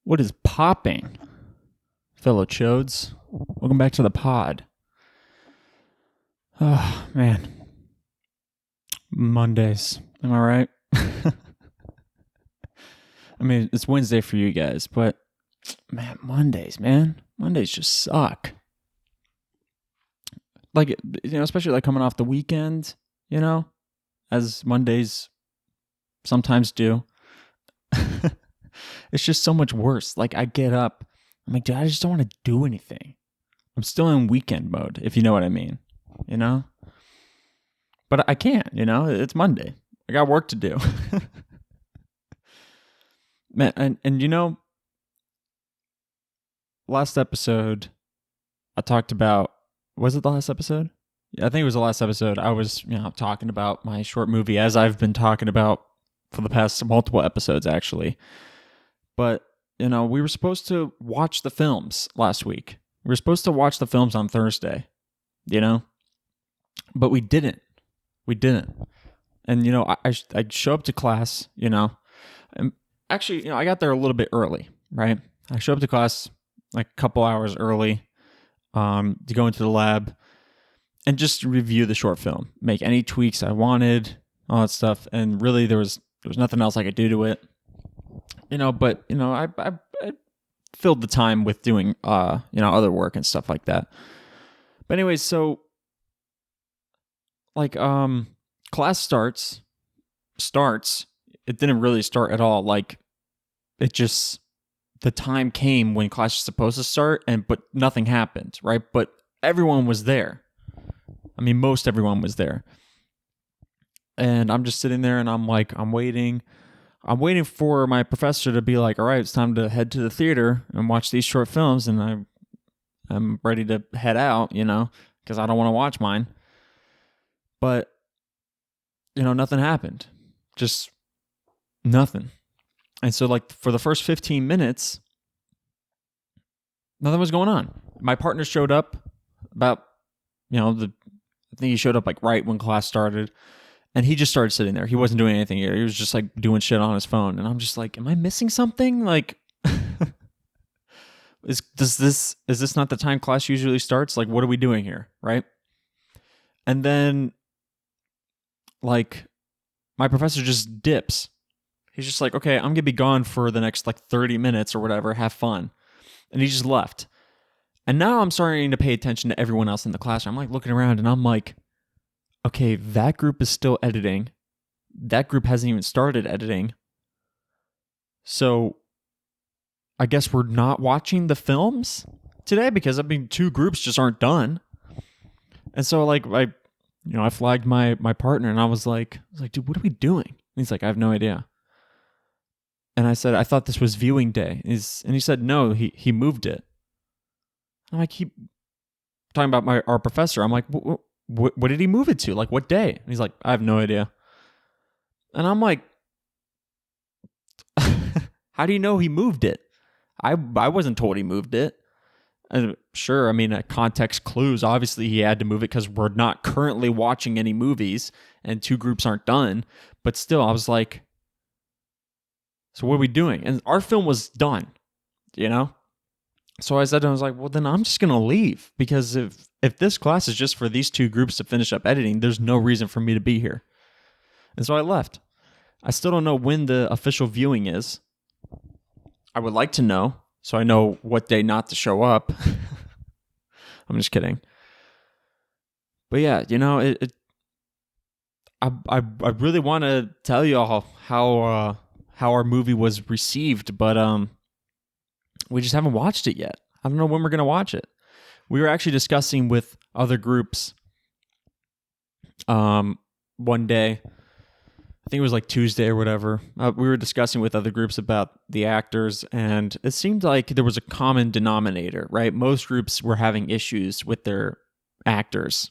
What is popping, fellow chodes? Welcome back to the pod. Oh, man. Mondays. Am I right? I mean, it's Wednesday for you guys, but man, Mondays, man. Mondays just suck. Like, especially like coming off the weekend, as Mondays sometimes do. It's just so much worse. Like, I get up, I'm like, dude, I just don't want to do anything. I'm still in weekend mode, if you know what I mean, But I can't, it's Monday. I got work to do. Man, and last episode, I talked about, was it the last episode? Yeah, I think it was the last episode. I was, talking about my short movie, as I've been talking about for the past multiple episodes, actually. But, we were supposed to watch the films last week. We were supposed to watch the films on Thursday, but we didn't. And, I show up to class, and actually, I got there a little bit early, right? I show up to class like a couple hours early to go into the lab and just review the short film, make any tweaks I wanted, all that stuff. And really, there was nothing else I could do to it, but, I filled the time with doing, other work and stuff like that. But anyways, so like, class starts, it didn't really start at all. Like, it just, the time came when class was supposed to start, but nothing happened, right? But everyone was there. I mean, most everyone was there. And I'm just sitting there and I'm waiting. I'm waiting for my professor to be like, all right, it's time to head to the theater and watch these short films. And I'm ready to head out, because I don't want to watch mine. But, nothing happened. Just nothing. And so, like, for the first 15 minutes, nothing was going on. My partner showed up about, I think he showed up, like, right when class started. And he just started sitting there. He wasn't doing anything here. He was just, like, doing shit on his phone. And I'm just like, am I missing something? Like, is this not the time class usually starts? Like, what are we doing here, right? And then, like, my professor just dips. He's just like, okay, I'm going to be gone for the next, like, 30 minutes or whatever. Have fun. And he just left. And now I'm starting to pay attention to everyone else in the classroom. I'm, like, looking around, and I'm like, okay, that group is still editing. That group hasn't even started editing. So I guess we're not watching the films today because, two groups just aren't done. And so, like, I flagged my partner, and I was like, dude, what are we doing? And he's like, I have no idea. And I said, I thought this was viewing day. And he said, no, he moved it. I'm like, he talking about our professor. I'm like, what did he move it to? Like, what day? And he's like, I have no idea. And I'm like, how do you know he moved it? I wasn't told he moved it. And sure, context clues. Obviously, he had to move it because we're not currently watching any movies and two groups aren't done. But still, I was like, so what are we doing? And our film was done, So I said, I was like, well, then I'm just going to leave because if this class is just for these two groups to finish up editing, there's no reason for me to be here. And so I left. I still don't know when the official viewing is. I would like to know so I know what day not to show up. I'm just kidding. But yeah, I really want to tell you all how our movie was received, but we just haven't watched it yet. I don't know when we're going to watch it. We were actually discussing with other groups one day. I think it was like Tuesday or whatever. We were discussing with other groups about the actors, and it seemed like there was a common denominator, right? Most groups were having issues with their actors.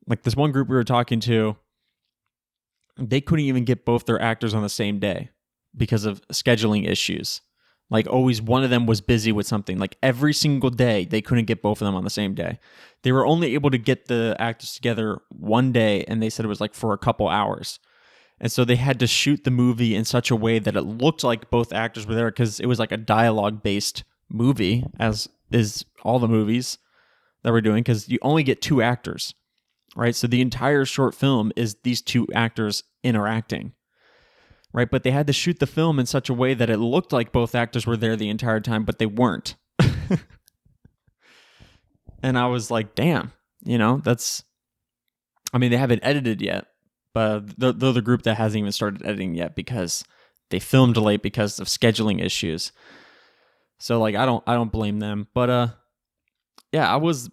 Like this one group we were talking to, they couldn't even get both their actors on the same day because of scheduling issues. Like always one of them was busy with something. Like every single day, they couldn't get both of them on the same day. They were only able to get the actors together one day, and they said it was like for a couple hours. And so they had to shoot the movie in such a way that it looked like both actors were there, because it was like a dialogue-based movie, as is all the movies that we're doing, because you only get two actors, right? So the entire short film is these two actors interacting, right? But they had to shoot the film in such a way that it looked like both actors were there the entire time, but they weren't. And I was like, damn, that's... I mean, they haven't edited yet, but they're the group that hasn't even started editing yet because they filmed late because of scheduling issues. So like, I don't blame them. But yeah, I was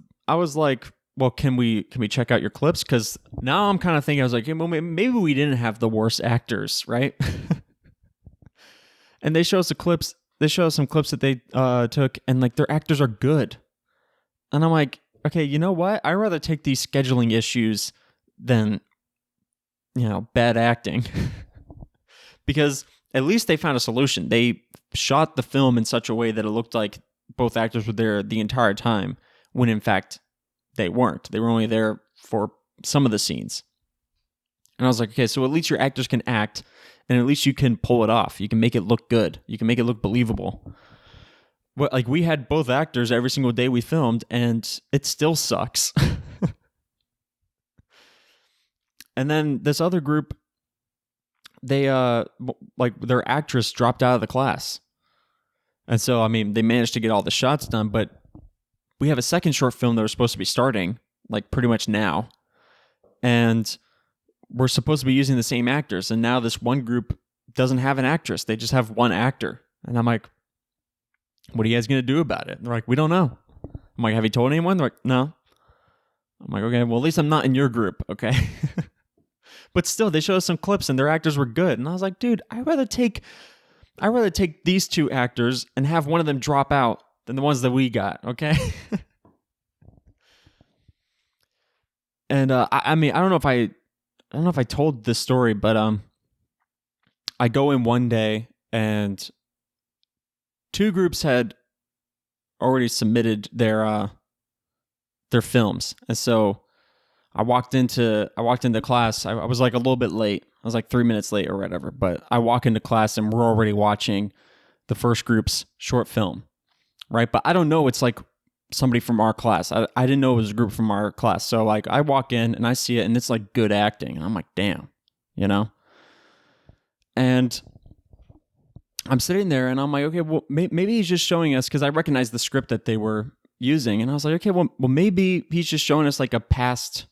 like, well, can we check out your clips? Because now I'm kind of thinking, I was like, well, maybe we didn't have the worst actors, right? And they show us the clips. They show us some clips that they took, and like their actors are good. And I'm like, okay, you know what? I'd rather take these scheduling issues than, bad acting. Because at least they found a solution. They shot the film in such a way that it looked like both actors were there the entire time, when in fact they weren't. They were only there for some of the scenes. And I was like, okay, so at least your actors can act, and at least you can pull it off. You can make it look good. You can make it look believable. Well, like, we had both actors every single day we filmed, and it still sucks. And then this other group, they like their actress dropped out of the class. And so, I mean, they managed to get all the shots done, but we have a second short film that we're supposed to be starting, like pretty much now. And we're supposed to be using the same actors. And now this one group doesn't have an actress. They just have one actor. And I'm like, what are you guys going to do about it? And they're like, we don't know. I'm like, have you told anyone? They're like, no. I'm like, okay, well, at least I'm not in your group, okay? But still, they showed us some clips and their actors were good. And I was like, dude, I'd rather take these two actors and have one of them drop out than the ones that we got, okay? And I mean, I don't know if I told this story, but I go in one day and two groups had already submitted their films. And so I walked into class. I was like a little bit late. I was like 3 minutes late or whatever. But I walk into class and we're already watching the first group's short film, right? But I don't know. It's like somebody from our class. I didn't know it was a group from our class. So like I walk in and I see it and it's like good acting. And I'm like, damn, And I'm sitting there and I'm like, okay, well, maybe he's just showing us, because I recognized the script that they were using. And I was like, okay, well, maybe he's just showing us like a past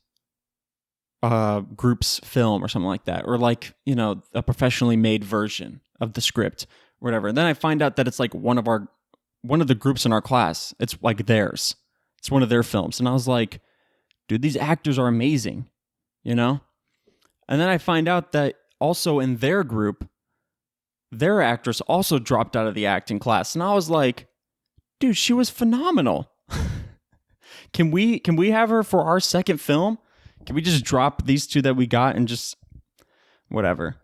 group's film or something like that, or like, a professionally made version of the script or whatever. And then I find out that it's like one of the groups in our class. It's like theirs. It's one of their films. And I was like, dude, these actors are amazing, And then I find out that also in their group, their actress also dropped out of the acting class. And I was like, dude, she was phenomenal. Can we have her for our second film? Can we just drop these two that we got and just whatever?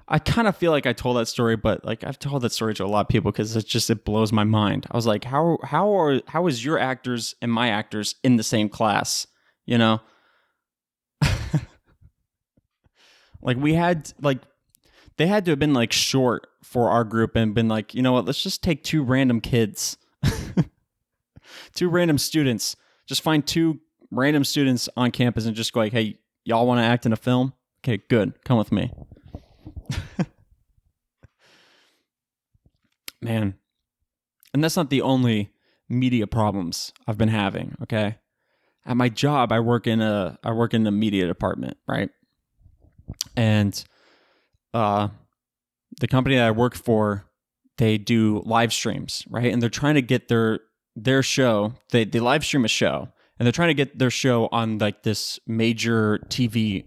I kind of feel like I told that story, but like I've told that story to a lot of people because it blows my mind. I was like, how is your actors and my actors in the same class? Like we had like they had to have been like short for our group and been like, you know what? Let's just take two random kids, two random students. Just find two random students on campus and just go like, hey, y'all want to act in a film? Okay, good. Come with me. Man. And that's not the only media problems I've been having, okay? At my job, I work in the media department, right? And the company that I work for, they do live streams, right? And they're trying to get their show, they live stream a show, and they're trying to get their show on like this major TV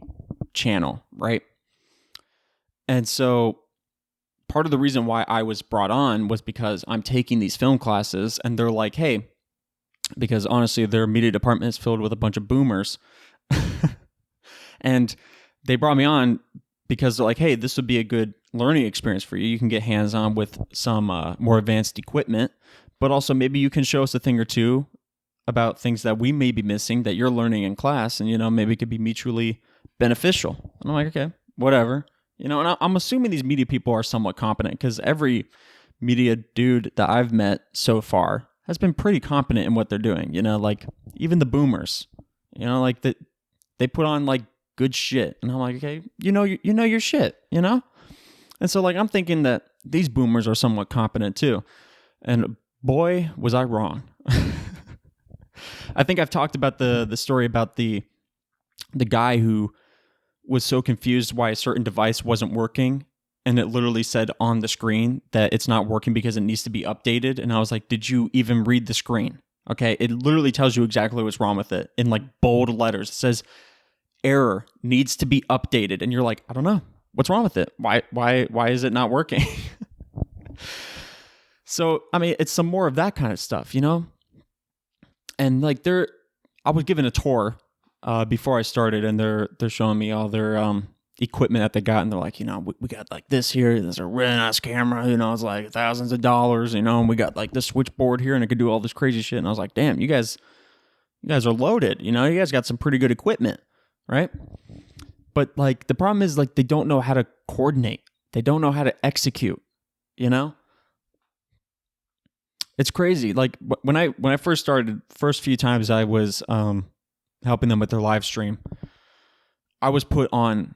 channel, right? And so part of the reason why I was brought on was because I'm taking these film classes, and they're like, hey, because honestly, their media department is filled with a bunch of boomers. And they brought me on because they're like, hey, this would be a good learning experience for you. You can get hands-on with some more advanced equipment, but also maybe you can show us a thing or two about things that we may be missing that you're learning in class, and maybe it could be mutually beneficial. And I'm like, okay, whatever. You know, and I'm assuming these media people are somewhat competent because every media dude that I've met so far has been pretty competent in what they're doing. You know, like even the boomers, you know, like that they put on like good shit. And I'm like, okay, you know your shit, you know? And so like I'm thinking that these boomers are somewhat competent too. And boy, was I wrong. I think I've talked about the story about the guy who was so confused why a certain device wasn't working, and it literally said on the screen that it's not working because it needs to be updated. And I was like, did you even read the screen? Okay, it literally tells you exactly what's wrong with it in like bold letters. It says error, needs to be updated, and you're like, I don't know, what's wrong with it? Why is it not working? So I mean, it's some more of that kind of stuff, you know. And like I was given a tour before I started, and they're showing me all their equipment that they got, and they're like, you know, we got like this here. There's a really nice camera, you know, it's like thousands of dollars, you know, and we got like this switchboard here, and it could do all this crazy shit. And I was like, damn, you guys are loaded, you know, you guys got some pretty good equipment, right? But like the problem is like they don't know how to coordinate. They don't know how to execute, you know? It's crazy. Like when I first started, first few times I was helping them with their live stream, I was put on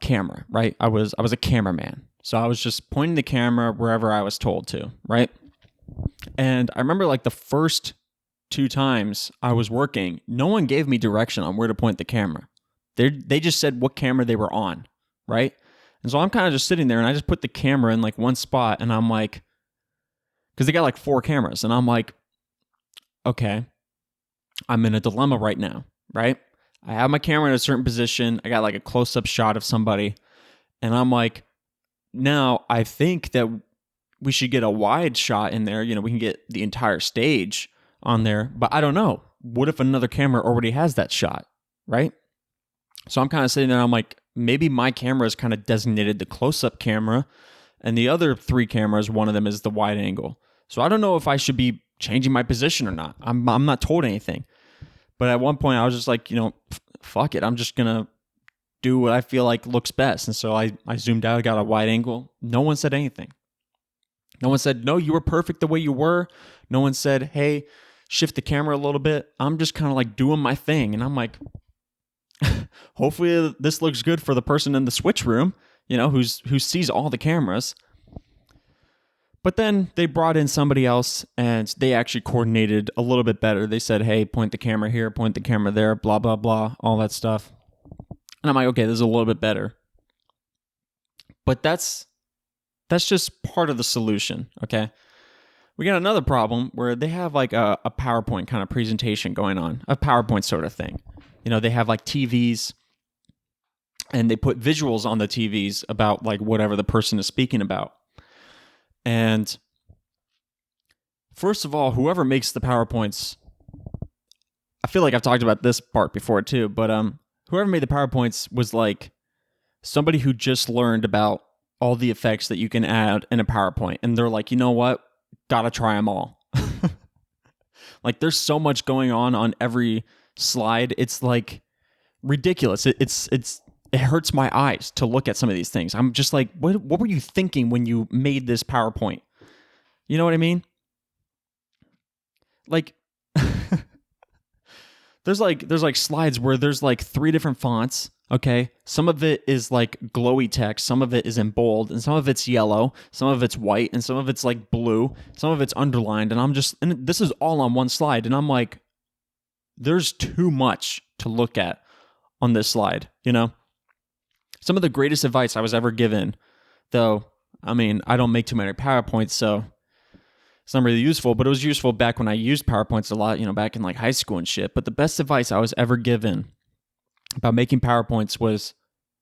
camera, right? I was a cameraman. So I was just pointing the camera wherever I was told to, right? And I remember like the first 2 times I was working, no one gave me direction on where to point the camera. They just said what camera they were on, right? And so I'm kind of just sitting there, and I just put the camera in like one spot, and I'm like, because they got like 4 cameras, and I'm like, okay, I'm in a dilemma right now, right? I have my camera in a certain position. I got like a close-up shot of somebody, and I'm like, now I think that we should get a wide shot in there. You know, we can get the entire stage on there, but I don't know. What if another camera already has that shot, right? So I'm kind of sitting there, I'm like, maybe my camera is kind of designated the close-up camera, and the other 3 cameras, one of them is the wide angle. So I don't know if I should be changing my position or not. I'm not told anything. But at one point I was just like, you know, fuck it. I'm just going to do what I feel like looks best. And so I zoomed out, I got a wide angle. No one said anything. No one said, no, you were perfect the way you were. No one said, hey, shift the camera a little bit. I'm just kind of like doing my thing. And I'm like, hopefully this looks good for the person in the switch room, you know, who sees all the cameras. But then they brought in somebody else, and they actually coordinated a little bit better. They said, hey, point the camera here, point the camera there, blah, blah, blah, all that stuff. And I'm like, okay, this is a little bit better. But that's just part of the solution, okay? We got another problem where they have like a PowerPoint kind of presentation going on, a PowerPoint sort of thing. You know, they have like TVs, and they put visuals on the TVs about like whatever the person is speaking about. And first of all, whoever makes the PowerPoints, I feel like I've talked about this part before too, but whoever made the PowerPoints was like somebody who just learned about all the effects that you can add in a PowerPoint. And they're like, you know what? Gotta try them all. Like there's so much going on every slide. It's like ridiculous. It hurts my eyes to look at some of these things. I'm just like, what were you thinking when you made this PowerPoint? You know what I mean? Like, there's like slides where there's like 3 different fonts. Okay, some of it is like glowy text, some of it is in bold, and some of it's yellow, some of it's white, and some of it's like blue, some of it's underlined. And this is all on one slide, and I'm like, there's too much to look at on this slide, you know? Some of the greatest advice I was ever given, though, I mean, I don't make too many PowerPoints, so it's not really useful, but it was useful back when I used PowerPoints a lot, you know, back in like high school and shit. But the best advice I was ever given about making PowerPoints was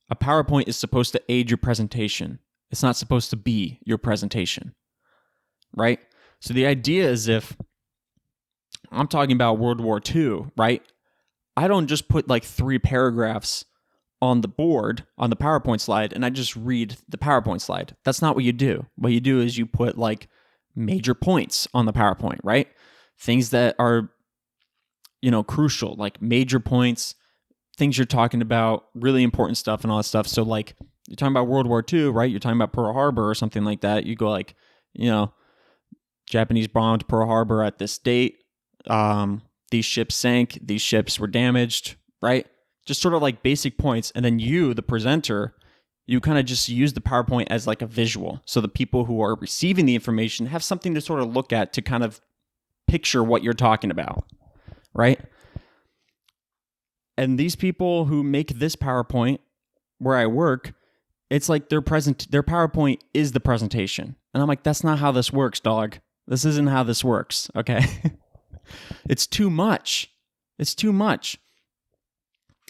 a PowerPoint is supposed to aid your presentation. It's not supposed to be your presentation, right? So the idea is if I'm talking about World War II, right? I don't just put like 3 paragraphs on the board, on the PowerPoint slide, and I just read the PowerPoint slide. That's not what you do. What you do is you put like major points on the PowerPoint, right? Things that are, you know, crucial, like major points, things you're talking about, really important stuff and all that stuff. So like You're talking about World War II, right? You're talking about Pearl Harbor or something like that. You go like, Japanese bombed Pearl Harbor at this date. These ships sank. These ships were damaged, right? Just sort of like basic points. And then you, the presenter, you kind of just use the PowerPoint as like a visual. So the people who are receiving the information have something to sort of look at to kind of picture what you're talking about, right? And these people who make this PowerPoint where I work, it's like their PowerPoint is the presentation. And I'm like, that's not how this works, dog. This isn't how this works, okay? It's too much. It's too much.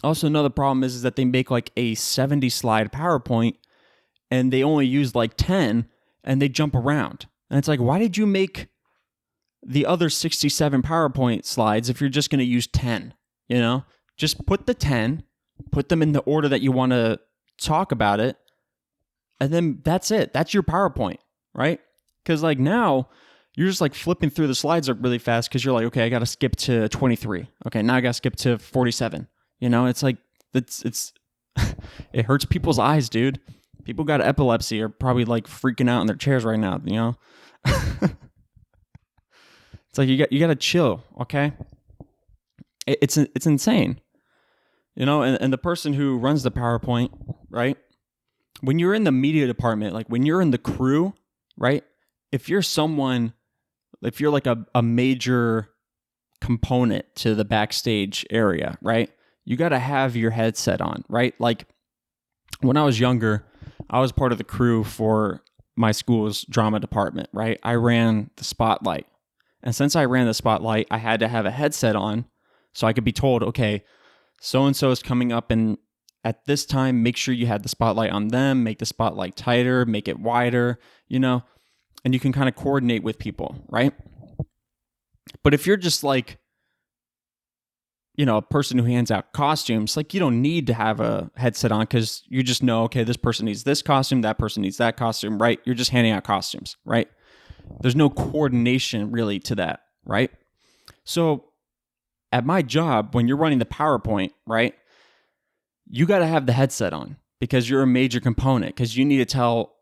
Also, another problem is that they make like a 70 slide PowerPoint and they only use like 10 and they jump around. And it's like, why did you make the other 67 PowerPoint slides if you're just going to use 10? Just put the 10, put them in the order that you want to talk about it, and then that's it. That's your PowerPoint, right? Because like now, you're just like flipping through the slides really fast because you're like, okay, I got to skip to 23. Okay, now I got to skip to 47. It's like, it's it hurts people's eyes, dude. People got epilepsy are probably like freaking out in their chairs right now, It's like you got to chill, okay? It's insane. And the person who runs the PowerPoint, right? When you're in the media department, like when you're in the crew, right? If you're like a major component to the backstage area, right? You got to have your headset on, right? Like when I was younger, I was part of the crew for my school's drama department, right? I ran the spotlight. And since I ran the spotlight, I had to have a headset on so I could be told, okay, so-and-so is coming up, and at this time, make sure you had the spotlight on them, make the spotlight tighter, make it wider, and you can kind of coordinate with people, right? But if you're just like, a person who hands out costumes, like you don't need to have a headset on because you just know, okay, this person needs this costume, that person needs that costume, right? You're just handing out costumes, right? There's no coordination really to that, right? So at my job, when you're running the PowerPoint, right, you got to have the headset on because you're a major component because you need to tell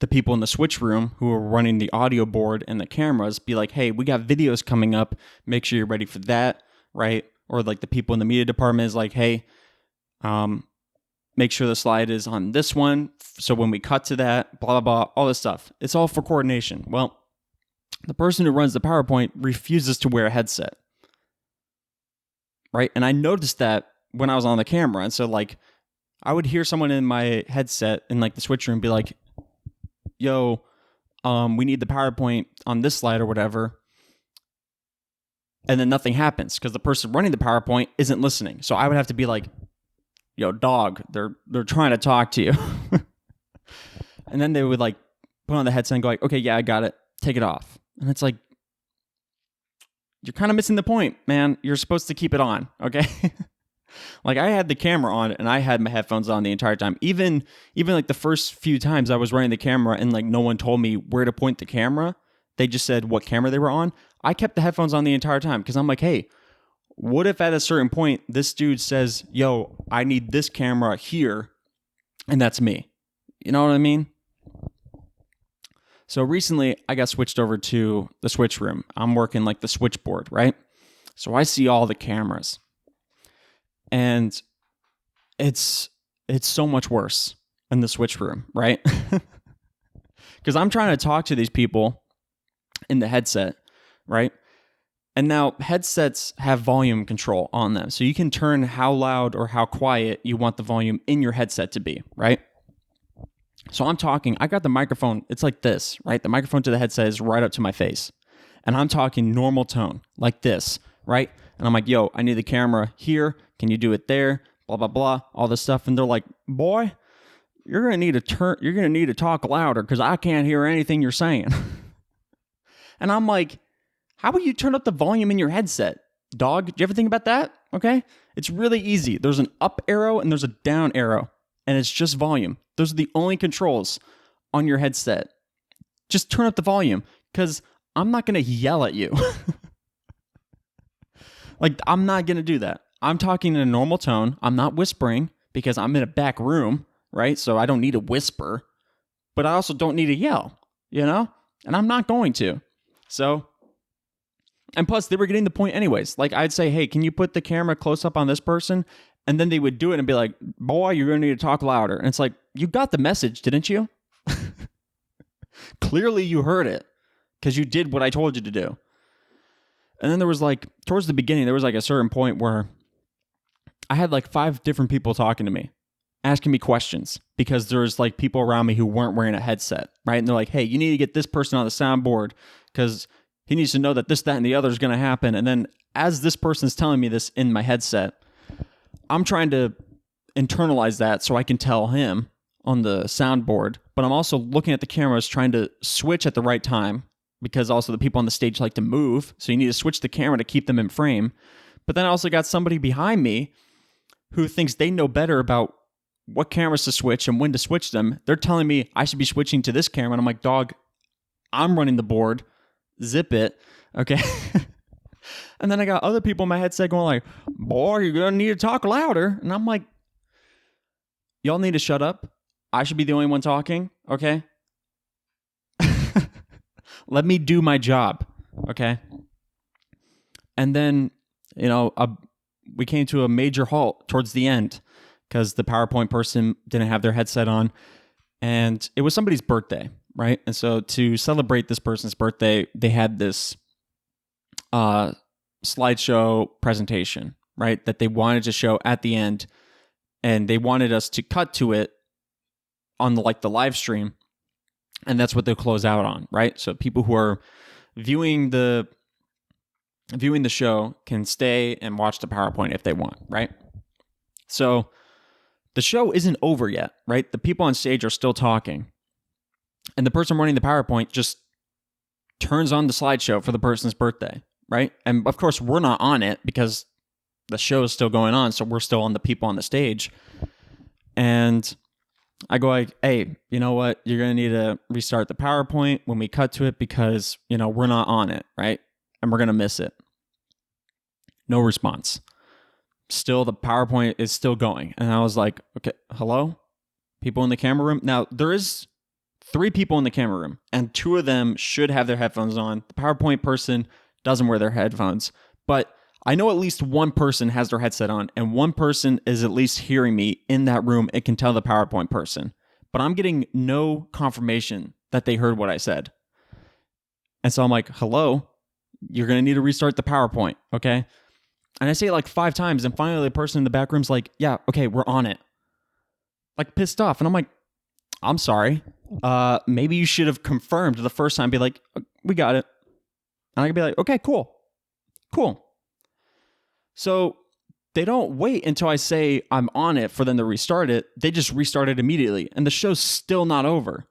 the people in the switch room who are running the audio board and the cameras, be like, hey, we got videos coming up. Make sure you're ready for that, right? Or like the people in the media department is like, hey, make sure the slide is on this one. So when we cut to that, blah, blah, blah, all this stuff. It's all for coordination. Well, the person who runs the PowerPoint refuses to wear a headset, right? And I noticed that when I was on the camera. And so like, I would hear someone in my headset in like the switch room be like, yo, we need the PowerPoint on this slide or whatever. And then nothing happens because the person running the PowerPoint isn't listening. So I would have to be like, yo, dog, they're trying to talk to you. And then they would like put on the headset and go like, okay, yeah, I got it. Take it off. And it's like, you're kind of missing the point, man. You're supposed to keep it on, okay? Like I had the camera on and I had my headphones on the entire time. Even like the first few times I was running the camera and like no one told me where to point the camera. They just said what camera they were on. I kept the headphones on the entire time because I'm like, hey, what if at a certain point this dude says, yo, I need this camera here, and that's me. You know what I mean? So recently I got switched over to the switch room. I'm working like the switchboard, right? So I see all the cameras. And it's so much worse in the switch room, right? Because I'm trying to talk to these people in the headset, right? And now headsets have volume control on them. So you can turn how loud or how quiet you want the volume in your headset to be, right? So I'm talking, I got the microphone, it's like this, right? The microphone to the headset is right up to my face. And I'm talking normal tone, like this, right? And I'm like, yo, I need the camera here. Can you do it there? Blah, blah, blah, all this stuff. And they're like, boy, you're going to need to talk louder because I can't hear anything you're saying. And I'm like, how would you turn up the volume in your headset? Dog, did you ever think about that? Okay. It's really easy. There's an up arrow and there's a down arrow, and it's just volume. Those are the only controls on your headset. Just turn up the volume because I'm not going to yell at you. Like, I'm not going to do that. I'm talking in a normal tone. I'm not whispering because I'm in a back room, right? So I don't need to whisper, but I also don't need to yell, and I'm not going to. So, and plus they were getting the point anyways. Like I'd say, hey, can you put the camera close up on this person? And then they would do it and be like, boy, you're going to need to talk louder. And it's like, you got the message, didn't you? Clearly you heard it because you did what I told you to do. And then there was like, towards the beginning, there was like a certain point where I had like 5 different people talking to me, asking me questions because there's like people around me who weren't wearing a headset, right? And they're like, hey, you need to get this person on the soundboard because he needs to know that this, that, and the other is going to happen. And then as this person's telling me this in my headset, I'm trying to internalize that so I can tell him on the soundboard, but I'm also looking at the cameras trying to switch at the right time because also the people on the stage like to move. So you need to switch the camera to keep them in frame. But then I also got somebody behind me who thinks they know better about what cameras to switch and when to switch them. They're telling me I should be switching to this camera. And I'm like, dog, I'm running the board. Zip it. Okay. And then I got other people in my headset going like, boy, you're going to need to talk louder. And I'm like, y'all need to shut up. I should be the only one talking. Okay. Let me do my job. Okay. And then, we came to a major halt towards the end because the PowerPoint person didn't have their headset on and it was somebody's birthday, right? And so to celebrate this person's birthday, they had this slideshow presentation, right? That they wanted to show at the end and they wanted us to cut to it on the live stream. And that's what they'll close out on, right? So people who are viewing the show can stay and watch the PowerPoint if they want, right? So the show isn't over yet, right? The people on stage are still talking. And the person running the PowerPoint just turns on the slideshow for the person's birthday, right? And of course, we're not on it because the show is still going on, so we're still on the people on the stage. And I go like, hey, you know what? You're going to need to restart the PowerPoint when we cut to it because, we're not on it, right? And we're going to miss it. No response. Still, the PowerPoint is still going. And I was like, okay, hello? People in the camera room? Now, there is 3 people in the camera room, and 2 of them should have their headphones on. The PowerPoint person doesn't wear their headphones. But I know at least one person has their headset on, and one person is at least hearing me in that room. It can tell the PowerPoint person. But I'm getting no confirmation that they heard what I said. And so I'm like, hello? You're going to need to restart the PowerPoint, okay? And I say it like 5 times, and finally the person in the back room's like, yeah, okay, we're on it. Like pissed off. And I'm like, I'm sorry. Maybe you should have confirmed the first time, be like, we got it. And I could be like, okay, cool. So they don't wait until I say I'm on it for them to restart it. They just restart it immediately. And the show's still not over.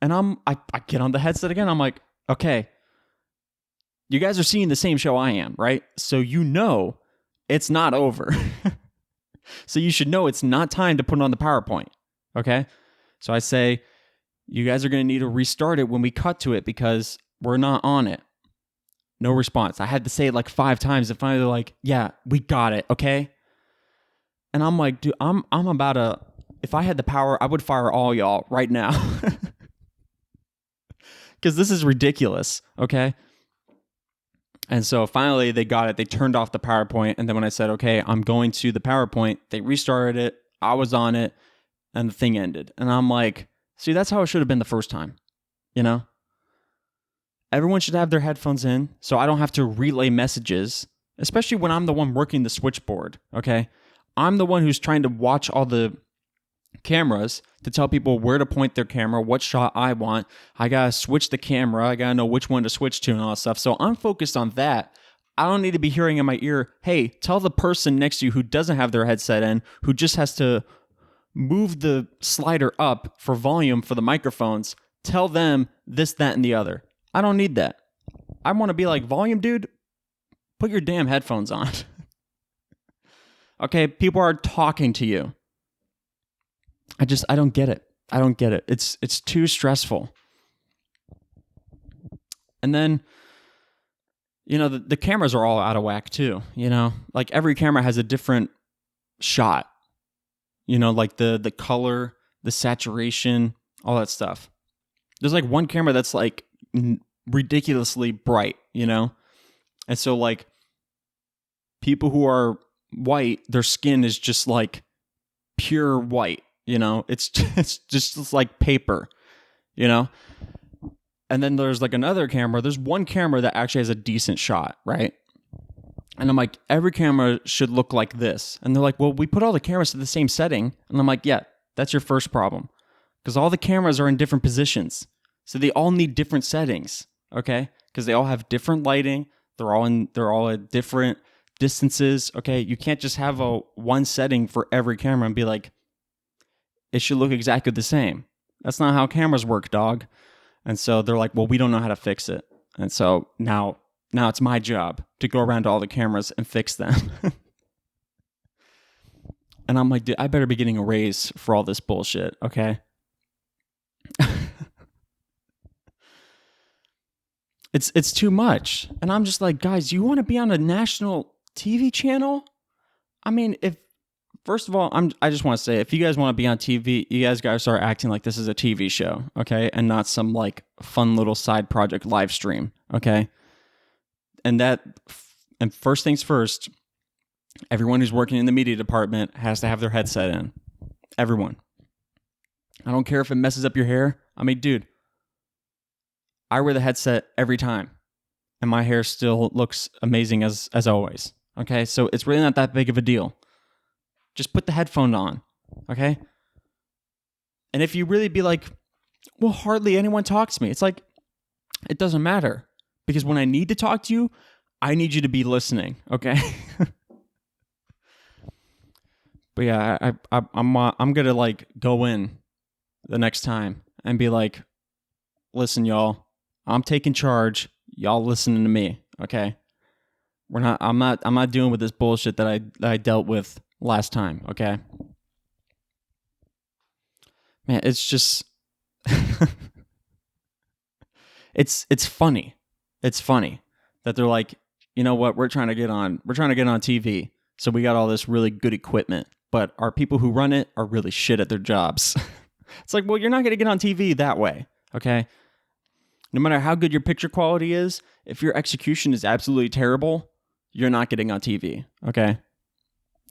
And I get on the headset again. I'm like, okay, you guys are seeing the same show I am, right? So it's not over. So you should know it's not time to put on the PowerPoint, okay? So I say, you guys are going to need to restart it when we cut to it because we're not on it. No response. I had to say it like 5 times and finally they're like, yeah, we got it, okay? And I'm like, dude, I'm about to, if I had the power, I would fire all y'all right now. Because this is ridiculous, okay? And so finally they got it. They turned off the PowerPoint. And then when I said, okay, I'm going to the PowerPoint, they restarted it. I was on it and the thing ended. And I'm like, see, that's how it should have been the first time, Everyone should have their headphones in so I don't have to relay messages, especially when I'm the one working the switchboard, okay? I'm the one who's trying to watch all the cameras to tell people where to point their camera, what shot I want. I gotta switch the camera. I gotta know which one to switch to and all that stuff. So I'm focused on that. I don't need to be hearing in my ear, hey, tell the person next to you who doesn't have their headset in, who just has to move the slider up for volume for the microphones, tell them this, that, and the other. I don't need that. I want to be like, volume, dude, put your damn headphones on. Okay, people are talking to you. I don't get it. I don't get it. It's too stressful. And then, the cameras are all out of whack too, Like every camera has a different shot. like the color, the saturation, all that stuff. There's like one camera that's like ridiculously bright, and so like people who are white, their skin is just like pure white, it's just like paper, and then there's like another camera. There's one camera that actually has a decent shot, right? And I'm like, every camera should look like this. And they're like, well, we put all the cameras to the same setting. And I'm like, yeah, that's your first problem. Because all the cameras are in different positions. So they all need different settings, okay? Because they all have different lighting. They're all at different distances, okay? You can't just have one setting for every camera and be like, it should look exactly the same. That's not how cameras work, dog. And so they're like, well, we don't know how to fix it. And so now it's my job to go around to all the cameras and fix them. And I'm like, dude, I better be getting a raise for all this bullshit, okay? It's too much. And I'm just like, guys, you want to be on a national TV channel? I mean, first of all, I just want to say, if you guys want to be on TV, you guys got to start acting like this is a TV show, okay? And not some like fun little side project live stream, okay? And first things first, everyone who's working in the media department has to have their headset in. Everyone. I don't care if it messes up your hair. I mean, dude, I wear the headset every time, and my hair still looks amazing as always, okay? So it's really not that big of a deal. Just put the headphone on, okay? And if you really be like, well, hardly anyone talks to me. It's like, it doesn't matter. Because when I need to talk to you, I need you to be listening, okay? But yeah, I'm gonna like go in the next time and be like, listen, y'all, I'm taking charge. Y'all listening to me, okay? I'm not dealing with this bullshit that I dealt with last time, okay? Man, it's just it's funny. It's funny that they're like, you know what, we're trying to get on TV, so we got all this really good equipment, but our people who run it are really shit at their jobs. It's like, well, you're not going to get on TV that way, okay? No matter how good your picture quality is, if your execution is absolutely terrible, you're not getting on TV, okay?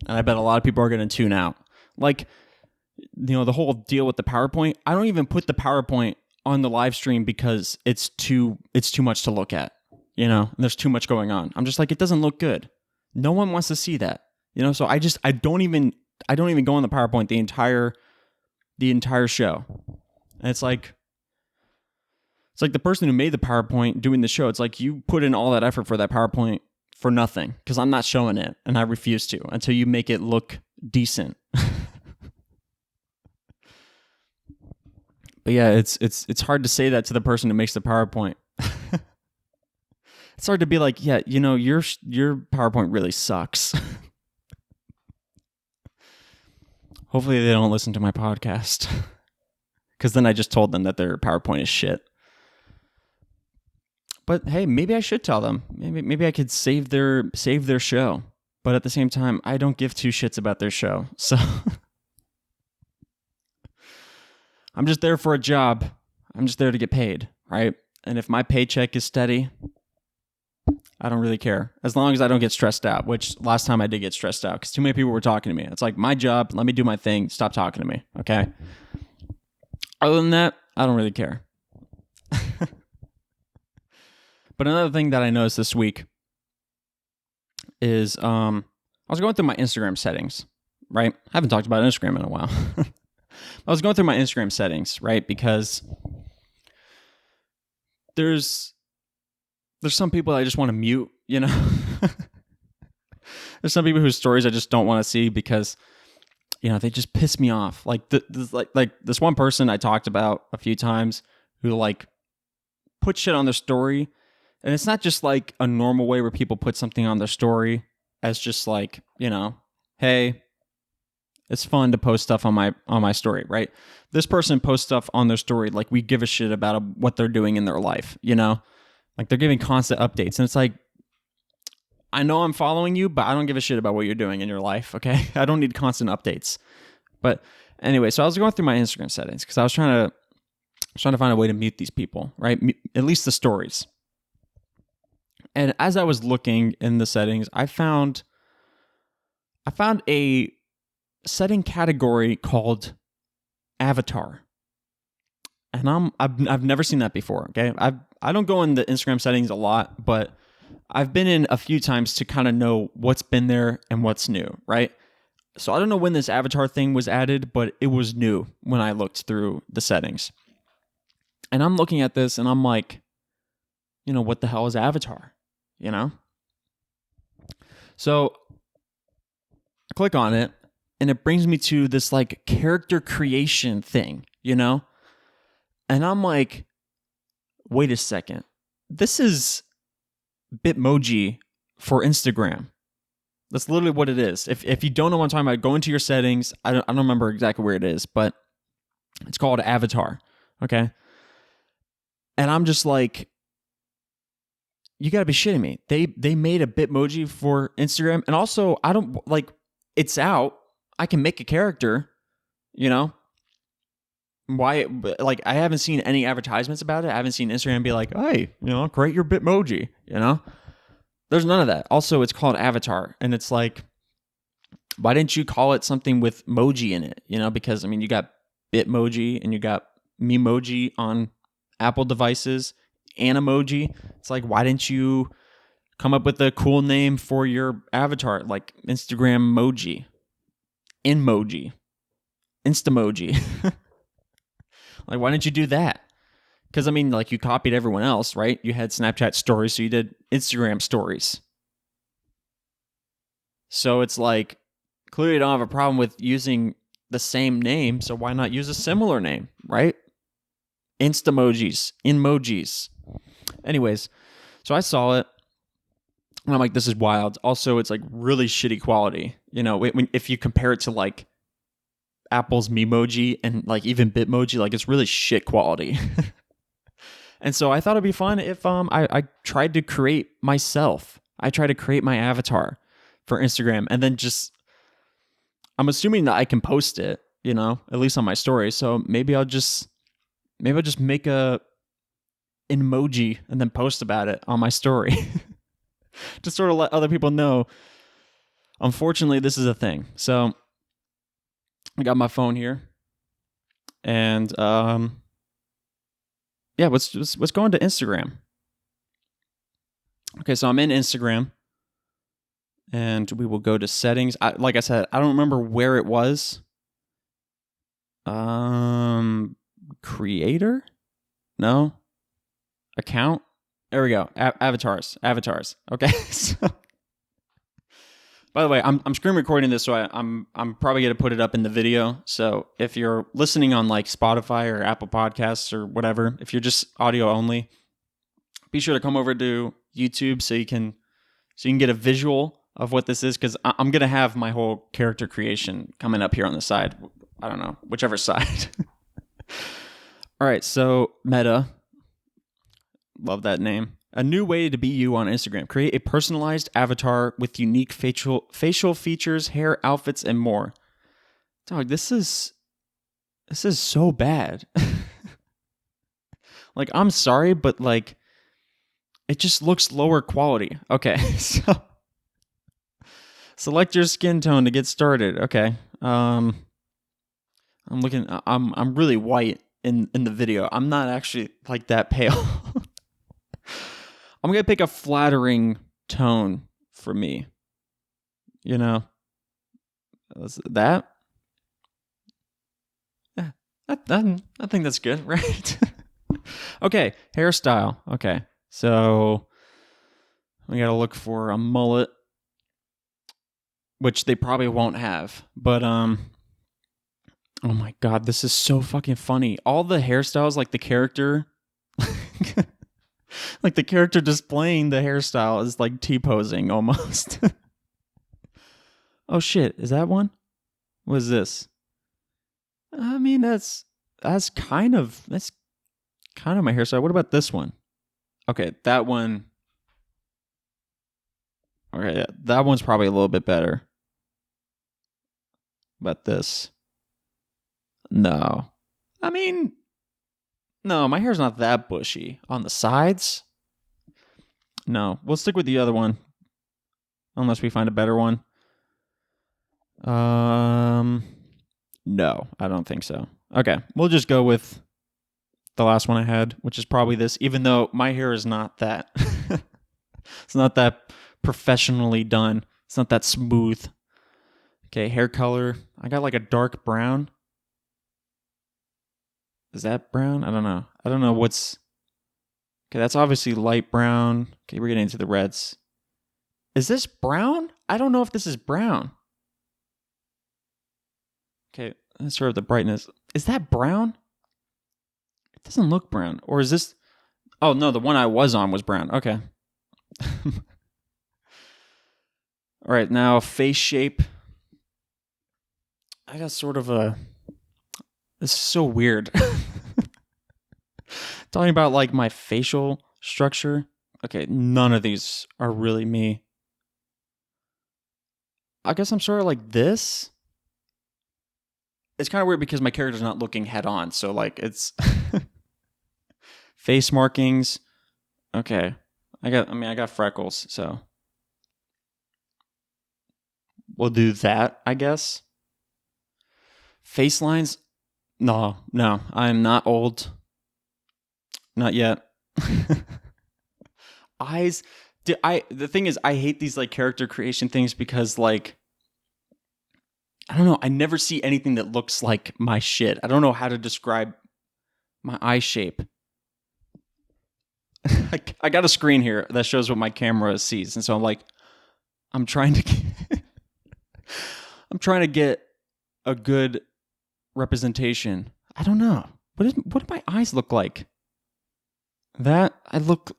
And I bet a lot of people are going to tune out. Like, the whole deal with the PowerPoint, I don't even put the PowerPoint on the live stream because it's too much to look at, and there's too much going on. I'm just like, it doesn't look good. No one wants to see that, so I don't even go on the PowerPoint the entire show. And it's like the person who made the PowerPoint doing the show. It's like, you put in all that effort for that PowerPoint for nothing, because I'm not showing it, and I refuse to until you make it look decent. But yeah, it's hard to say that to the person who makes the PowerPoint. It's hard to be like, yeah, your PowerPoint really sucks. Hopefully they don't listen to my podcast, because then I just told them that their PowerPoint is shit. But hey, maybe I should tell them. Maybe I could save their show. But at the same time, I don't give two shits about their show. So I'm just there for a job. I'm just there to get paid, right? And if my paycheck is steady, I don't really care. As long as I don't get stressed out, which last time I did get stressed out because too many people were talking to me. It's like, my job, let me do my thing. Stop talking to me, okay? Other than that, I don't really care. But another thing that I noticed this week is I was going through my Instagram settings, right? I haven't talked about Instagram in a while. I was going through my Instagram settings, right? Because there's some people I just want to mute, There's some people whose stories I just don't want to see because, they just piss me off. Like this one person I talked about a few times who like put shit on their story. And it's not just like a normal way where people put something on their story as just like, hey, it's fun to post stuff on my story, right? This person posts stuff on their story like we give a shit about what they're doing in their life, Like they're giving constant updates. And it's like, I know I'm following you, but I don't give a shit about what you're doing in your life, okay? I don't need constant updates. But anyway, so I was going through my Instagram settings because I was trying to find a way to mute these people, right? At least the stories. And as I was looking in the settings, I found a setting category called avatar. And I've never seen that before, okay? I don't go in the Instagram settings a lot, but I've been in a few times to kind of know what's been there and what's new, right? So I don't know when this avatar thing was added, but it was new when I looked through the settings. And I'm looking at this and I'm like, what the hell is avatar? So I click on it and it brings me to this like character creation thing, And I'm like, wait a second. This is Bitmoji for Instagram. That's literally what it is. If you don't know what I'm talking about, go into your settings. I don't remember exactly where it is, but it's called Avatar. Okay. And I'm just like, you gotta be shitting me. They made a Bitmoji for Instagram. And also, I don't like, it's out. I can make a character, Why, like, I haven't seen any advertisements about it. I haven't seen Instagram be like, hey, create your Bitmoji, There's none of that. Also, it's called Avatar. And it's like, why didn't you call it something with Moji in it? Because, you got Bitmoji and you got Memoji on Apple devices, Animoji. It's like, why didn't you come up with a cool name for your avatar, like Instagram Moji, Inmoji, Instamoji? Like, why didn't you do that? Because, like, you copied everyone else, right? You had Snapchat stories, so you did Instagram stories. So it's like, clearly you don't have a problem with using the same name, so why not use a similar name, right? Instamojis, Inmojis. Anyways, so I saw it, and I'm like, this is wild. Also, it's like really shitty quality. If you compare it to like Apple's Memoji and like even Bitmoji, like it's really shit quality. And so I thought it'd be fun if I tried to create myself. I tried to create my avatar for Instagram, and then I'm assuming that I can post it, at least on my story. So maybe I'll just make a emoji and then post about it on my story. Just sort of let other people know. Unfortunately, this is a thing. So I got my phone here, and let's go into Instagram. Okay, so I'm in Instagram, and we will go to settings. Like I said, I don't remember where it was. Creator? No. Account? There we go. Avatars. Okay. So, by the way, I'm screen recording this, so I'm probably gonna put it up in the video. So if you're listening on like Spotify or Apple Podcasts or whatever, if you're just audio only, be sure to come over to YouTube so you can get a visual of what this is, because I'm gonna have my whole character creation coming up here on the side. I don't know, whichever side. All right, so Meta, love that name. A new way to be you on Instagram. Create a personalized avatar with unique facial features, hair, outfits, and more. Dog, this is so bad. Like, I'm sorry, but like, it just looks lower quality. Okay, so select your skin tone to get started. Okay, I'm really white in the video. I'm not actually like that pale. I'm going to pick a flattering tone for me. That? Yeah, I think that's good, right? Okay, hairstyle. Okay, so we got to look for a mullet, which they probably won't have. But, oh my God, this is so fucking funny. All the hairstyles, like the character... Like the character displaying the hairstyle is like T-posing almost. Oh shit, is that one? What is this? That's kind of my hairstyle. What about this one? Okay, that one. Okay, yeah, that one's probably a little bit better. But this. No. I mean, no, my hair's not that bushy. On the sides? No. We'll stick with the other one. Unless we find a better one. No, I don't think so. Okay, we'll just go with the last one I had, which is probably this, even though my hair is not that. It's not that professionally done. It's not that smooth. Okay, hair color. I got like a dark brown. Is that brown? I don't know. I don't know what's... Okay, that's obviously light brown. Okay, we're getting into the reds. Is this brown? I don't know if this is brown. Okay, let's sort of the brightness. Is that brown? It doesn't look brown. Or is this... Oh, no, the one I was on was brown. Okay. All right, now face shape. I got sort of a... This is so weird. Talking about like my facial structure. Okay, none of these are really me. I guess I'm sort of like this. It's kind of weird because my character's not looking head on, so like it's face markings. Okay. I got freckles, so we'll do that, I guess. Face lines? No, I'm not old. Not yet. Eyes. The thing is, I hate these like character creation things because like, I don't know. I never see anything that looks like my shit. I don't know how to describe my eye shape. I got a screen here that shows what my camera sees, and so I'm trying to get a good representation. I don't know. What do my eyes look like? That I look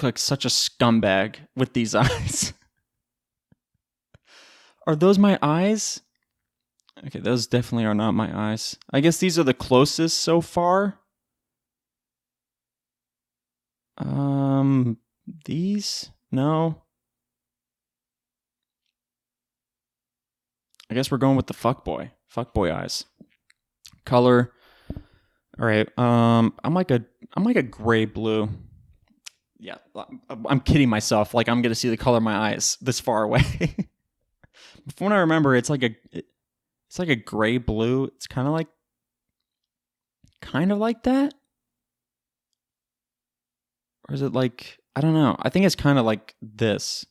like such a scumbag with these eyes. Are those my eyes? Okay, those definitely are not my eyes. I guess these are the closest so far. These? No. I guess we're going with the fuckboy eyes. Color. All right. I'm like a gray blue. Yeah, I'm kidding myself. Like I'm gonna see the color of my eyes this far away. From what I remember, it's like a gray blue. It's kind of like that. Or is it like, I don't know. I think it's kind of like this.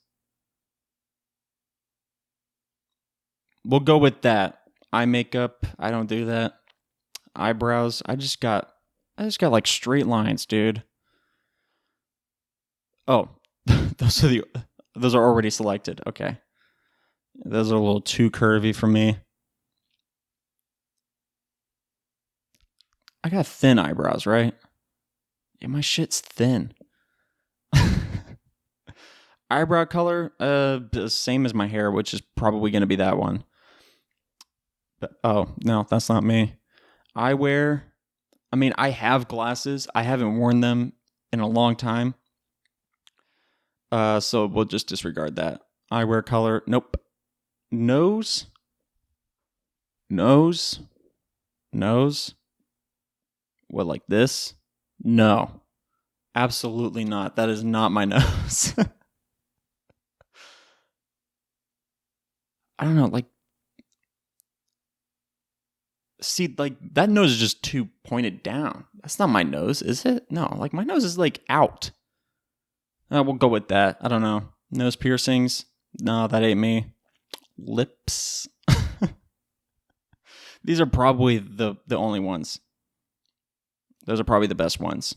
We'll go with that. Eye makeup, I don't do that. Eyebrows, I just got like straight lines, dude. Oh, those are already selected. Okay. Those are a little too curvy for me. I got thin eyebrows, right? Yeah, my shit's thin. Eyebrow color, same as my hair, which is probably going to be that one. But, oh, no, that's not me. Eyewear, I mean, I have glasses. I haven't worn them in a long time. So we'll just disregard that. Eyewear color, nope. Nose. What, like this? No. Absolutely not. That is not my nose. I don't know, like, see, like, that nose is just too pointed down. That's not my nose, is it? No, like, my nose is, like, out. We'll go with that. I don't know. Nose piercings? No, that ain't me. Lips? These are probably the only ones. Those are probably the best ones.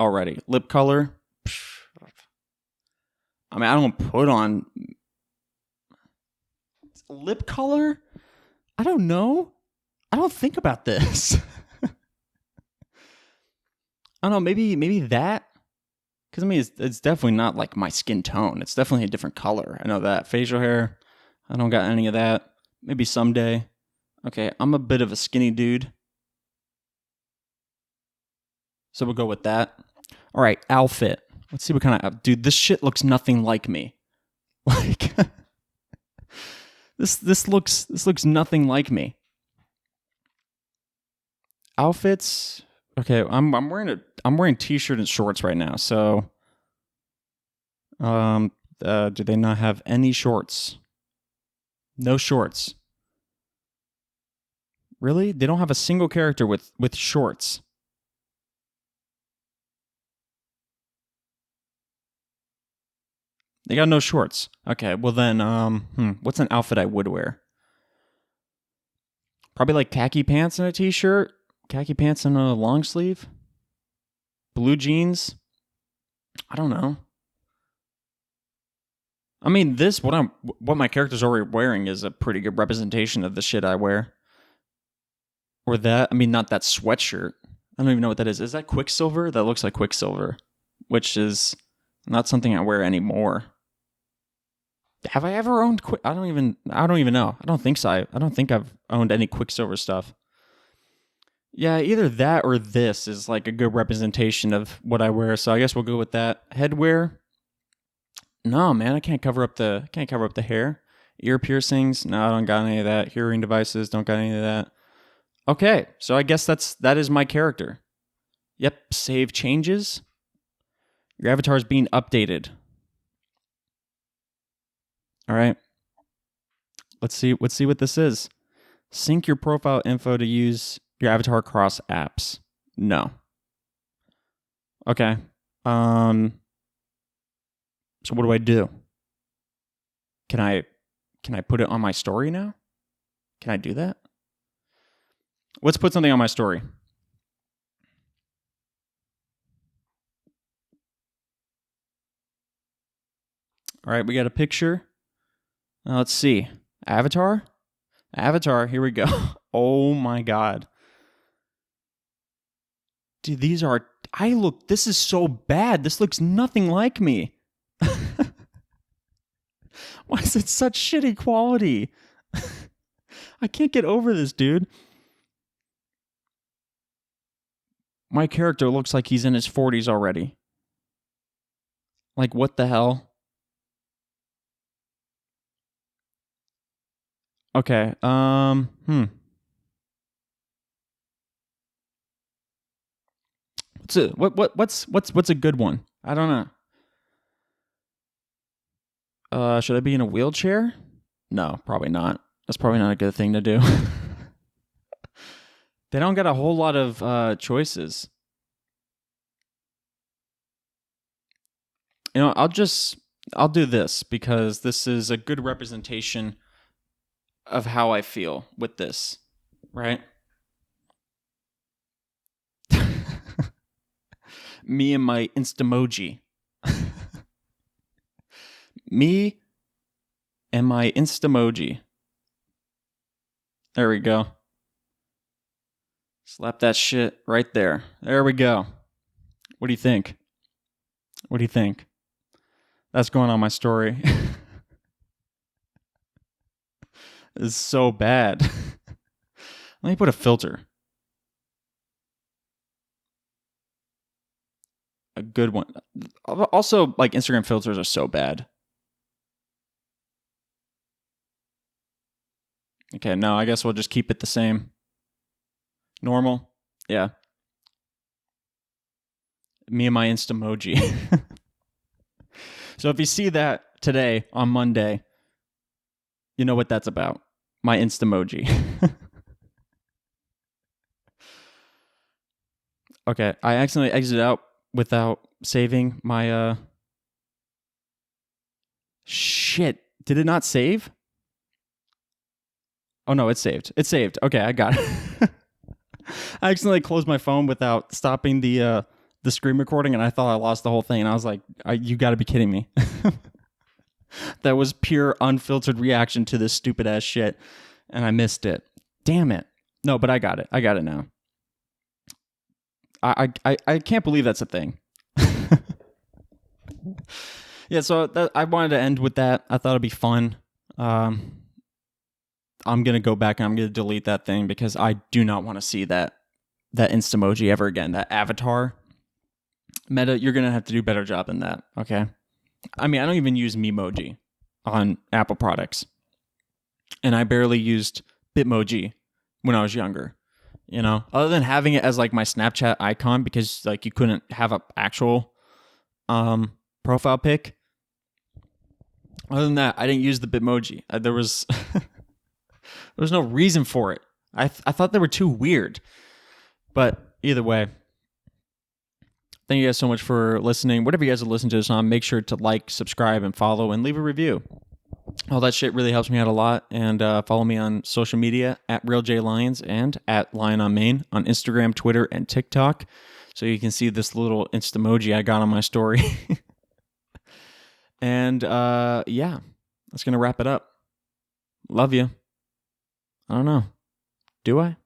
Alrighty. Lip color? I mean, I don't put on... Lip color? I don't know. I don't think about this. I don't know. Maybe that. Because I mean, it's definitely not like my skin tone. It's definitely a different color. I know that. Facial hair. I don't got any of that. Maybe someday. Okay, I'm a bit of a skinny dude. So we'll go with that. All right, outfit. Let's see what kind of... Dude, this shit looks nothing like me. Like... This looks nothing like me. Outfits. Okay, I'm wearing t-shirt and shorts right now. So, um, do they not have any shorts? No shorts. Really? They don't have a single character with shorts. They got no shorts. Okay, well then, what's an outfit I would wear? Probably like khaki pants and a t-shirt, khaki pants and a long sleeve, blue jeans. I don't know. I mean, what my character's already wearing is a pretty good representation of the shit I wear. Or that, I mean, not that sweatshirt. I don't even know what that is. Is that Quicksilver? That looks like Quicksilver, which is not something I wear anymore. Have I ever owned I don't even know. I don't think so. I don't think I've owned any Quicksilver stuff. Yeah, either that or this is like a good representation of what I wear. So I guess we'll go with that. Headwear. No, man, I can't cover up the hair. Ear piercings. No, I don't got any of that. Hearing devices. Don't got any of that. Okay, so I guess that is my character. Yep, save changes. Your avatar is being updated. All right. Let's see what this is. Sync your profile info to use your avatar across apps. No. Okay. So what do I do? Can I put it on my story now? Can I do that? Let's put something on my story. All right, we got a picture. Let's see. Avatar? Avatar, here we go. Oh my god. Dude, this is so bad. This looks nothing like me. Why is it such shitty quality? I can't get over this, dude. My character looks like he's in his 40s already. Like, what the hell? Okay, What's a good one? I don't know. Should I be in a wheelchair? No, probably not. That's probably not a good thing to do. They don't got a whole lot of choices. You know, I'll do this because this is a good representation of how I feel with this, right? Me and my Instamoji. Me and my Instamoji. There we go. Slap that shit right there. There we go. What do you think? What do you think? That's going on my story. It's so bad. Let me put a filter. A good one. Also, like, Instagram filters are so bad. Okay, no, I guess we'll just keep it the same. Normal? Yeah. Me and my Instamoji. So if you see that today on Monday, you know what that's about. My Instamoji. Okay, I accidentally exited out without saving my Shit. Did it not save? Oh no, it's saved. It's saved. Okay, I got it. I accidentally closed my phone without stopping the screen recording, and I thought I lost the whole thing. And I was like, "You got to be kidding me!" That was pure unfiltered reaction to this stupid ass shit, and I missed it. Damn it! No, but I got it. I got it now. I can't believe that's a thing. Yeah, so I wanted to end with that. I thought it'd be fun. I'm gonna go back and I'm gonna delete that thing because I do not want to see that Instamoji ever again. That avatar. Meta, you're gonna have to do a better job than that. Okay. I mean, I don't even use Memoji on Apple products, and I barely used Bitmoji when I was younger. other than having it as like my Snapchat icon because like you couldn't have an actual profile pic. Other than that, I didn't use the Bitmoji. There was no reason for it. I thought they were too weird. But either way, thank you guys so much for listening. Whatever you guys are listening to this on, make sure to like, subscribe, and follow, and leave a review. All that shit really helps me out a lot. And follow me on social media at RealJLions and at Lion on Main on Instagram, Twitter, and TikTok. So you can see this little Instamoji I got on my story. And yeah, that's going to wrap it up. Love you. I don't know. Do I?